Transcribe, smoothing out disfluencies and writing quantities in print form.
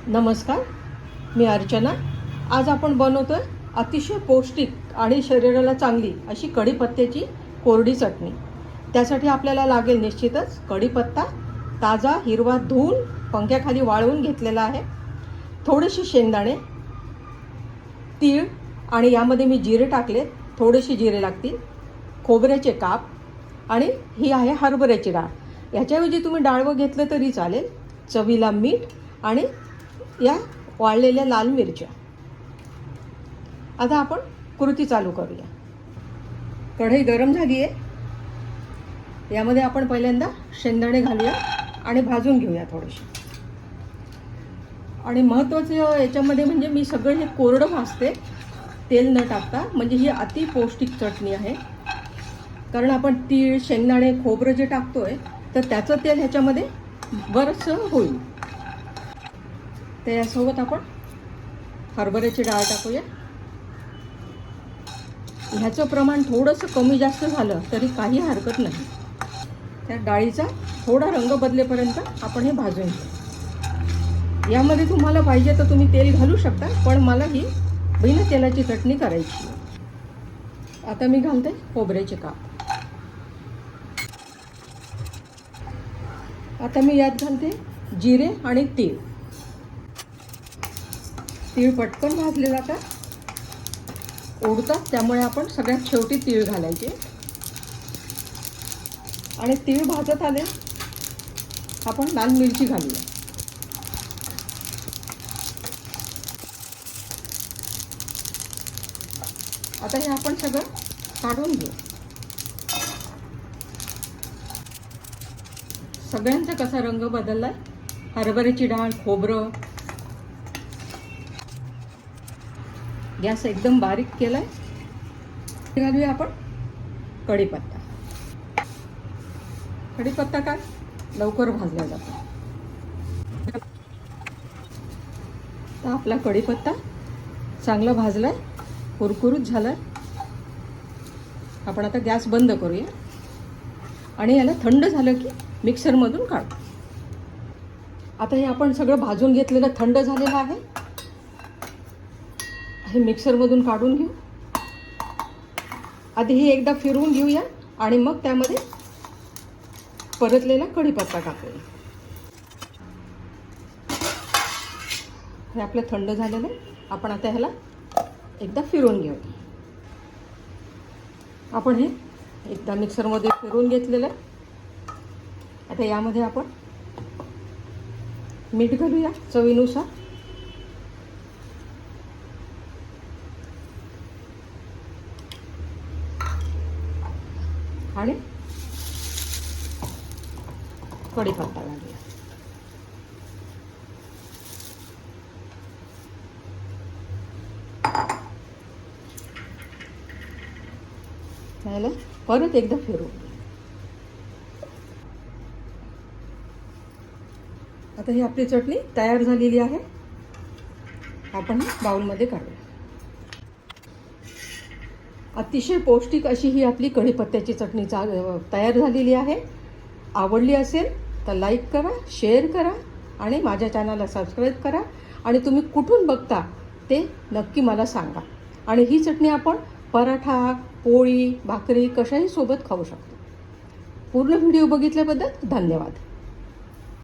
नमस्कार, मी अर्चना। आज आपण बनवतोय अतिशय पौष्टिक आणि शरीराला चांगली अशी कढीपत्त्याची कोरडी चटणी। त्यासाठी आपल्याला लागेल निश्चितच कढीपत्ता ताजा हिरवा धुवून पंख्याखाली वाळवून घेतलेला आहे, थोडेसे शेंगदाणे, तीळ आणि यामध्ये मी जिरे टाकले, थोडेसे जिरे लागतील, खोबऱ्याचे काप आणि ही आहे हरभऱ्याची डाळ। याच्याऐवजी तुम्ही डाळवं घेतलं तरी चालेल। चवीला मीठ आणि या वाळलेल्या लाल मिरच्या। आता आपण कृती चालू करूया। कढई गरम झाली आहे, यामध्ये आपण पहिल्यांदा शेंगदाणे घालूया आणि भाजून घेऊया थोडेसे। आणि महत्त्वाचं याच्यामध्ये म्हणजे मी सगळं हे कोरडं भाजते तेल न टाकता, म्हणजे ही अति पौष्टिक चटणी आहे। कारण आपण तीळ शेंगदाणे खोबरं जे टाकतोय तर त्याचं तेल ह्याच्यामध्ये बरंचसं होईल। त्यासोबत आपण हरभऱ्याची डाळ टाकूया। ह्याचं प्रमाण थोडंसं कमी जास्त झालं तरी काही हरकत नाही। त्या डाळीचा थोडा रंग बदलेपर्यंत आपण हे भाजून घेऊ। यामध्ये तुम्हाला पाहिजे तर तुम्ही तेल घालू शकता, पण मला ही बिना तेलाची चटणी करायची आहे। आता मी घालते खोबऱ्याचे काप। आता मी यात घालते जिरे आणि तीळ। तीळ पटकन भाजले जातात, ओढतात, त्यामुळे आपण सगळ्यात शेवटी तीळ घालायचे। आणि तीळ भाजत आले आपण लाल मिरची घालूया। आता हे आपण सगळं काढून घेऊ। सगळ्यांचा कसा रंग बदललाय, हरभऱ्याची डाळ खोबरं, गॅस एकदम बारीक केलाय। घालूया आपण कढीपत्ता। कढीपत्ता काय लवकर भाजला जातो। तर आपला कढीपत्ता चांगला भाजलाय, कुरकुरीत झालाय। आपण आता गॅस बंद करूया आणि याला थंड झालं की मिक्सरमधून काढू। आता हे आपण सगळं भाजून घेतलेलं थंड झालेलं आहे, हे मिक्सरमधून काढून घेऊ। आधी हे एकदा फिरवून घेऊया आणि मग त्यामध्ये परतलेला कढीपत्ता टाकूया। हे आपलं थंड झालेलं आहे, आपण आता ह्याला एकदा फिरवून घेऊया। आपण हे एकदा मिक्सरमध्ये फिरवून घेतलेलं आहे। आता यामध्ये आपण मीठ घालूया चवीनुसार। आणि कढीपत्ता घालूया। त्याला परत एकदा फिरवू। आता ही आपली चटणी तयार झालेली आहे, आपण बाउलमध्ये काढूया। अतिशय पौष्टिक अशी ही आपली कढीपत्त्याची चटणी तयार झालेली आहे। आवडली असेल तर लाईक करा, शेअर करा आणि माझ्या चॅनलला सबस्क्राईब करा। आणि तुम्ही कुठून बघता ते नक्की मला सांगा। आणि ही चटणी आपण पराठा, पोळी, भाकरी कशाही सोबत खाऊ शकतो। पूर्ण व्हिडिओ बघितल्याबद्दल धन्यवाद।